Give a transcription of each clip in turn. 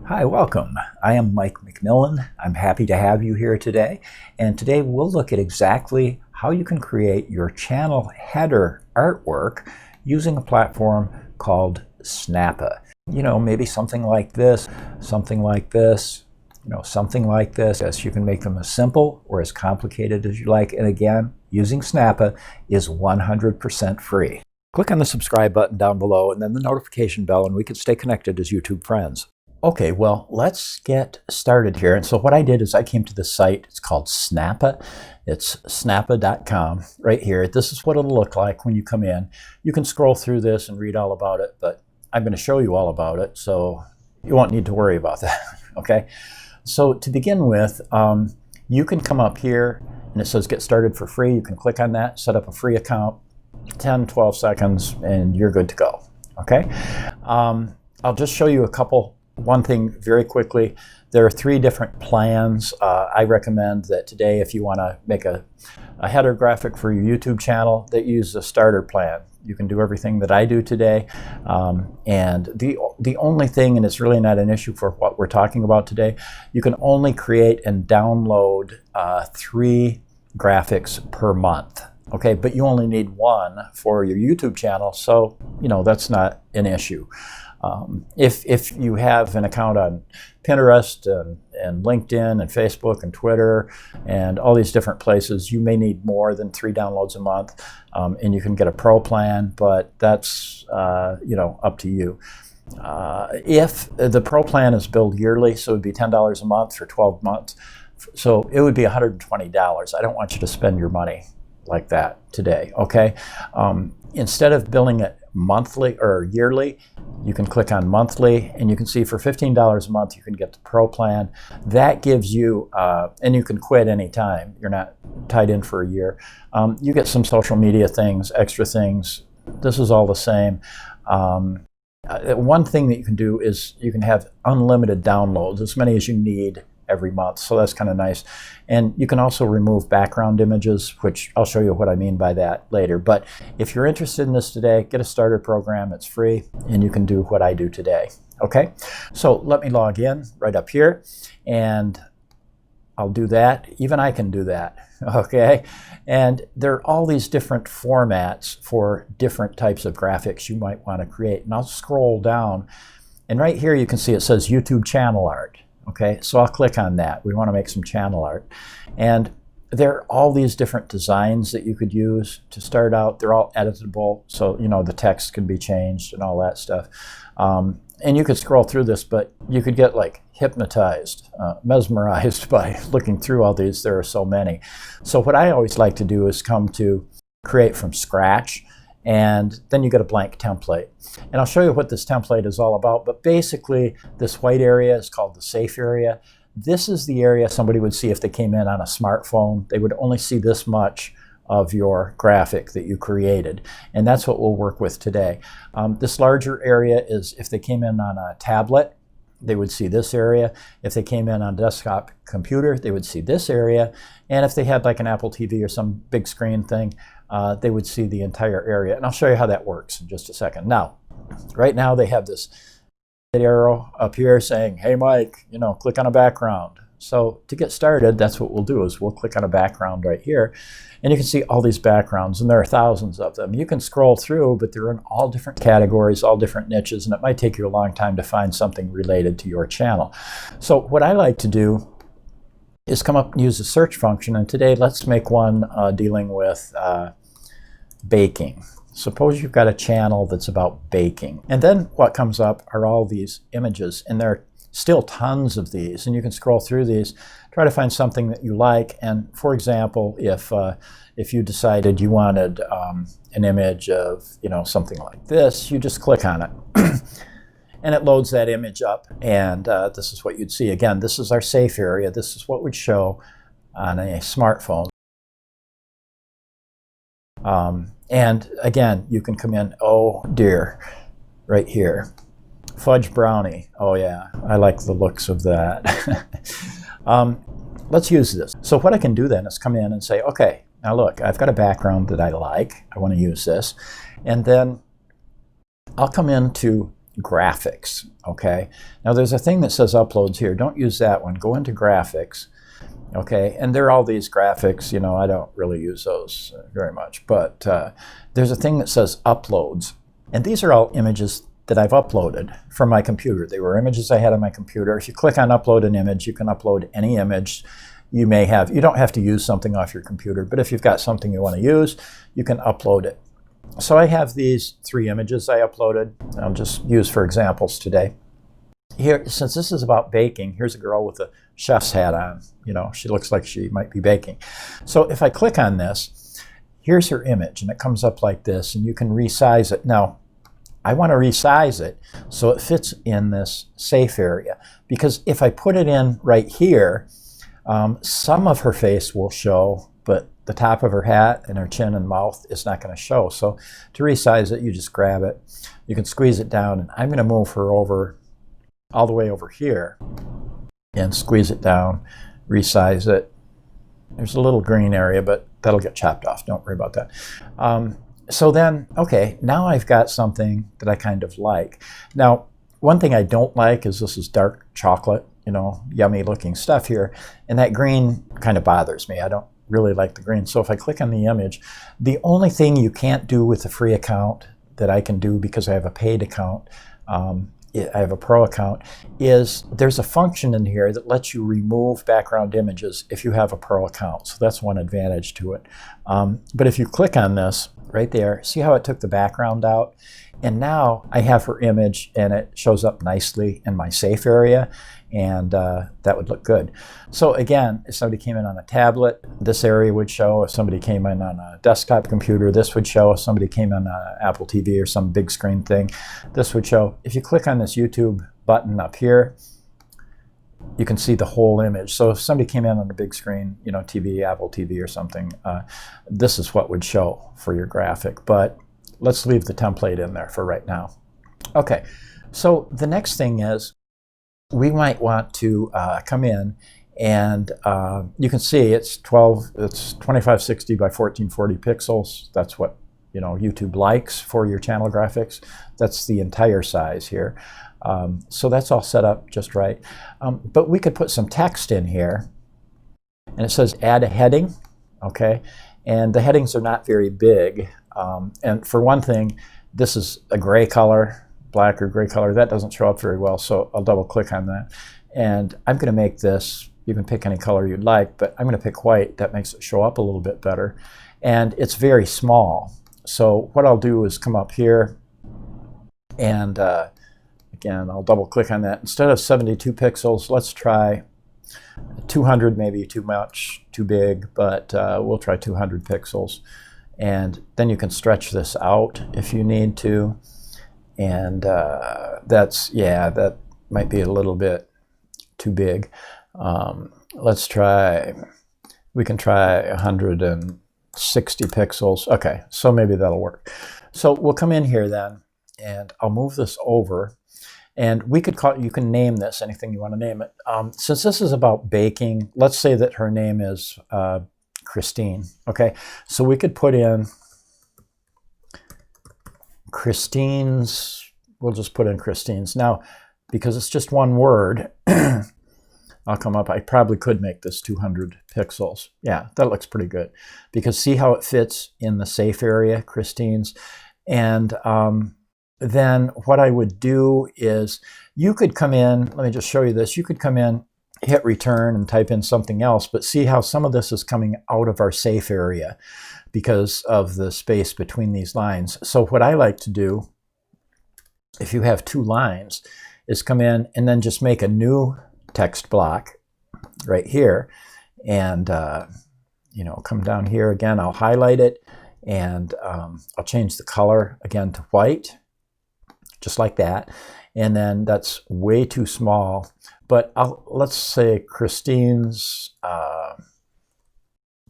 Hi, welcome. I am Mike McMillan. I'm happy to have you here today. And today we'll look at exactly how you can create your channel header artwork using a platform called Snappa. You know, maybe something like this, something like this, something like this. Yes, you can make them as simple or as complicated as you like. And again, using Snappa is 100% free. Click on the subscribe button down below and then the notification bell, and we can stay connected as YouTube friends. Okay, well, let's get started here. And so what I did is I came to the site. It's called Snappa. It's snappa.com right here. This is what it'll look like when you come in. You can scroll through this and read all about it, but I'm going to show you all about it, so you won't need to worry about that, okay? So to begin with, you can come up here and it says get started for free. You can click on that, set up a free account, 10, 12 seconds, and you're good to go, okay? I'll just show you one thing very quickly. There are 3 different plans. I recommend that today, if you want to make a header graphic for your YouTube channel, that you use the starter plan. You can do everything that I do today. And the only thing, and it's really not an issue for what we're talking about today, you can only create and download 3 graphics per month. Okay, but you only need 1 for your YouTube channel, so that's not an issue. If you have an account on Pinterest and LinkedIn and Facebook and Twitter and all these different places, you may need more than 3 downloads a month, and you can get a pro plan, but that's up to you. If the pro plan is billed yearly, so it would be $10 a month for 12 months, so it would be $120. I don't want you to spend your money like that today, okay? Instead of billing it monthly or yearly, you can click on monthly, and you can see for $15 a month you can get the pro plan. That gives you, and you can quit anytime. You're not tied in for a year. You get some social media things, extra things. This is all the same. One thing that you can do is you can have unlimited downloads, as many as you need every month, so that's kind of nice. And you can also remove background images, which I'll show you what I mean by that later. But if you're interested in this today, get a starter program. It's free, and you can do what I do today. Okay, so let me log in right up here, and I'll do that. Even I can do that, okay? And there are all these different formats for different types of graphics you might want to create. And I'll scroll down, and right here you can see it says YouTube channel art. Okay, so I'll click on that. We want to make some channel art. And there are all these different designs that you could use to start out. They're all editable, so the text can be changed and all that stuff. And you could scroll through this, but you could get like hypnotized, mesmerized by looking through all these. There are so many. So what I always like to do is come to create from scratch, and then you get a blank template. And I'll show you what this template is all about, but basically this white area is called the safe area. This is the area somebody would see if they came in on a smartphone. They would only see this much of your graphic that you created, and that's what we'll work with today. This larger area is if they came in on a tablet, they would see this area. If they came in on a desktop computer, they would see this area. And if they had like an Apple TV or some big screen thing, they would see the entire area. And I'll show you how that works in just a second. Now, right now they have this arrow up here saying, hey Mike, click on a background. So to get started, that's what we'll do, is we'll click on a background right here. And you can see all these backgrounds, and there are thousands of them. You can scroll through, but they're in all different categories, all different niches, and it might take you a long time to find something related to your channel. So what I like to do is come up and use the search function, and today let's make one dealing with baking. Suppose you've got a channel that's about baking. And then what comes up are all these images, and there are still tons of these, and you can scroll through these, try to find something that you like. And for example, if you decided you wanted an image of something like this, you just click on it and it loads that image up, and this is what you'd see. Again, this is our safe area. This is what would show on a smartphone. And again, you can come in, oh dear, right here. Fudge brownie. Oh yeah, I like the looks of that. Let's use this. So what I can do then is come in and say, okay, now look, I've got a background that I like. I want to use this. And then I'll come into graphics, okay? Now there's a thing that says uploads here. Don't use that one. Go into graphics, okay? And there are all these graphics, you know, I don't really use those very much, but there's a thing that says uploads. And these are all images that I've uploaded from my computer. They were images I had on my computer. If you click on upload an image, you can upload any image you may have. You don't have to use something off your computer, but if you've got something you want to use, you can upload it. So I have these 3 images I uploaded. I'll just use for examples today. Here, since this is about baking, here's a girl with a chef's hat on. You know, she looks like she might be baking. So if I click on this, here's her image, and it comes up like this, and you can resize it. Now, I want to resize it so it fits in this safe area, because if I put it in right here, some of her face will show, but the top of her hat and her chin and mouth is not going to show. So to resize it, you just grab it. You can squeeze it down, and I'm going to move her over all the way over here and squeeze it down, resize it. There's a little green area, but that'll get chopped off. Don't worry about that. So then, okay, now I've got something that I kind of like. Now, one thing I don't like is this is dark chocolate, you know, yummy looking stuff here. And that green kind of bothers me. I don't really like the green. So if I click on the image, the only thing you can't do with a free account that I can do because I have a paid account, I have a pro account, is there's a function in here that lets you remove background images if you have a pro account. So that's one advantage to it. But if you click on this right there, see how it took the background out? And now I have her image, and it shows up nicely in my safe area, and that would look good. So again, if somebody came in on a tablet, this area would show. If somebody came in on a desktop computer, this would show. If somebody came in on an Apple TV or some big screen thing, this would show. If you click on this YouTube button up here, you can see the whole image. So if somebody came in on a big screen, you know, TV, Apple TV or something, this is what would show for your graphic. But let's leave the template in there for right now. Okay, so the next thing is we might want to come in, and you can see it's 2560 by 1440 pixels. That's what, you know, YouTube likes for your channel graphics. That's the entire size here. So that's all set up just right. But we could put some text in here, and it says add a heading, okay? And the headings are not very big. And for one thing, this is a gray color, black or gray color. That doesn't show up very well, so I'll double click on that. And I'm going to make this, you can pick any color you'd like, but I'm going to pick white. That makes it show up a little bit better. And it's very small. So what I'll do is come up here, and again, I'll double click on that. Instead of 72 pixels, let's try 200, maybe too much, too big, but we'll try 200 pixels. And then you can stretch this out if you need to. And that's, yeah, that might be a little bit too big. Let's try, we can try 160 pixels. Okay, so maybe that'll work. So we'll come in here then, and I'll move this over. And we could call, you can name this anything you want to name it. Since this is about baking, let's say that her name is Christine. Okay, so we could put in Christine's, we'll just put in Christine's. Now, because it's just one word, I'll come up, I probably could make this 200 pixels. Yeah, that looks pretty good. Because see how it fits in the safe area, Christine's. And then what I would do is, you could come in, let me just show you this, you could come in, hit return and type in something else, but see how some of this is coming out of our safe area because of the space between these lines. So what I like to do, if you have 2 lines, is come in and then just make a new text block right here, and you know, come down here again, I'll highlight it, and I'll change the color again to white, just like that. And then that's way too small, but let's say Christine's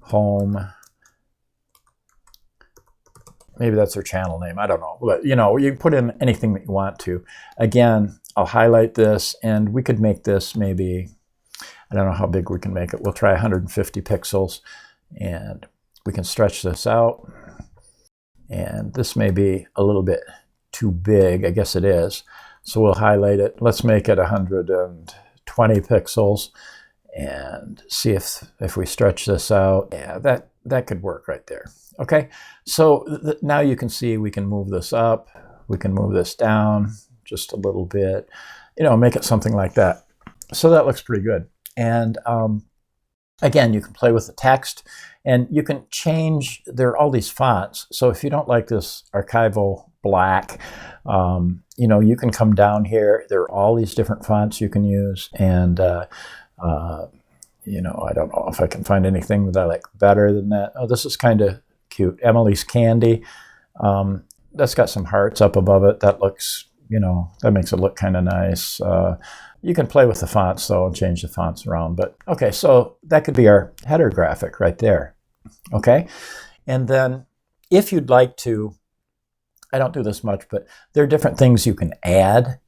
home. Maybe that's her channel name, I don't know. But you know, you can put in anything that you want to. Again, I'll highlight this, and we could make this maybe, I don't know how big we can make it. We'll try 150 pixels, and we can stretch this out. And this may be a little bit too big, I guess it is. So we'll highlight it. Let's make it 120 pixels and see if we stretch this out. Yeah, that could work right there. Okay, so now you can see we can move this up, we can move this down just a little bit, make it something like that. So that looks pretty good. And again, you can play with the text, and you can change, there are all these fonts. So if you don't like this archival black, you can come down here. There are all these different fonts you can use, and I don't know if I can find anything that I like better than that. Oh, this is kind of cute. Emily's Candy. That's got some hearts up above it. That looks, that makes it look kind of nice. You can play with the fonts, though, and change the fonts around. But, okay, so that could be our header graphic right there. Okay? And then if you'd like to, I don't do this much, but there are different things you can add.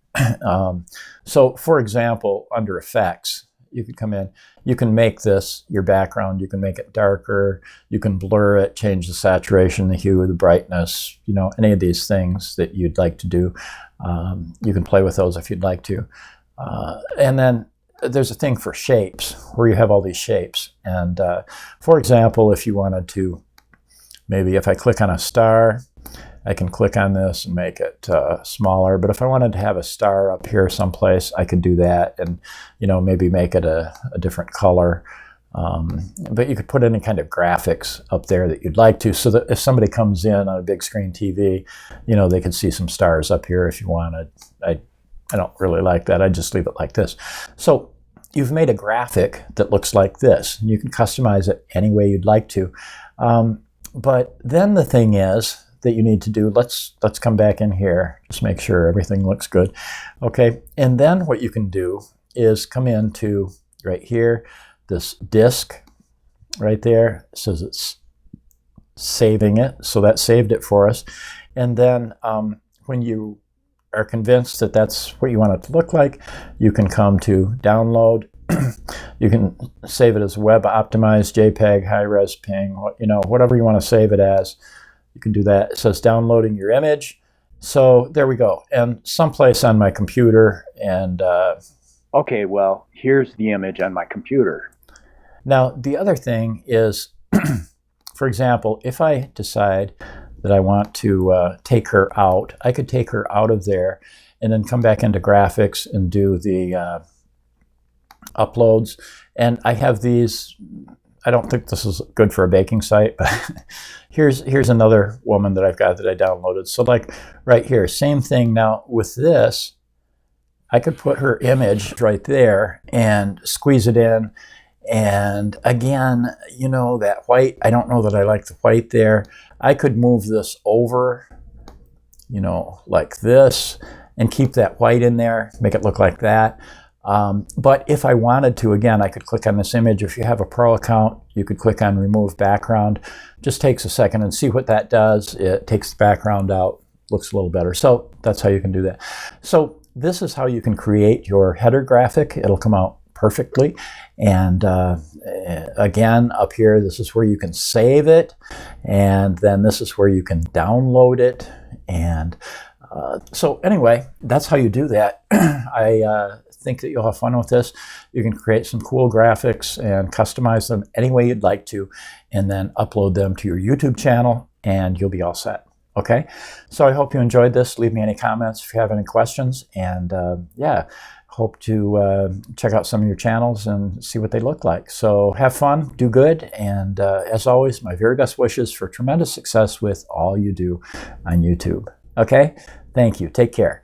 So, for example, under Effects, you could come in, you can make this your background, you can make it darker, you can blur it, change the saturation, the hue, the brightness, any of these things that you'd like to do. You can play with those if you'd like to. And then there's a thing for shapes where you have all these shapes. And for example, if you wanted to, maybe if I click on a star, I can click on this and make it smaller. But if I wanted to have a star up here someplace, I could do that and, maybe make it a different color. But you could put any kind of graphics up there that you'd like to, so that if somebody comes in on a big screen TV, they could see some stars up here if you wanted. I don't really like that. I just leave it like this. So you've made a graphic that looks like this. And you can customize it any way you'd like to. But then the thing is that you need to do, let's come back in here, just make sure everything looks good. Okay, and then what you can do is come into right here, this disk right there. It says it's saving it, so that saved it for us. And then when you are convinced that that's what you want it to look like, you can come to download. You can save it as web optimized, JPEG, high-res ping, whatever you want to save it as. You can do that. It says downloading your image. So there we go. And someplace on my computer, and okay, well, here's the image on my computer. Now, the other thing is, for example, if I decide that I want to take her out, I could take her out of there and then come back into graphics and do the uploads. And I have these, I don't think this is good for a baking site, but here's another woman that I've got that I downloaded. So like right here, same thing. Now with this, I could put her image right there and squeeze it in. And again, that white, I don't know that I like the white there. I could move this over, like this, and keep that white in there, make it look like that. But if I wanted to, again, I could click on this image. If you have a Pro account, you could click on Remove Background. Just takes a second and see what that does. It takes the background out, looks a little better. So that's how you can do that. So this is how you can create your header graphic. It'll come out perfectly. And again, up here, this is where you can save it. And then this is where you can download it. And so anyway, that's how you do that. I think that you'll have fun with this. You can create some cool graphics and customize them any way you'd like to, and then upload them to your YouTube channel, and you'll be all set. Okay? So I hope you enjoyed this. Leave me any comments if you have any questions. And yeah, hope to check out some of your channels and see what they look like. So have fun, do good, and as always, my very best wishes for tremendous success with all you do on YouTube. Okay? Thank you. Take care.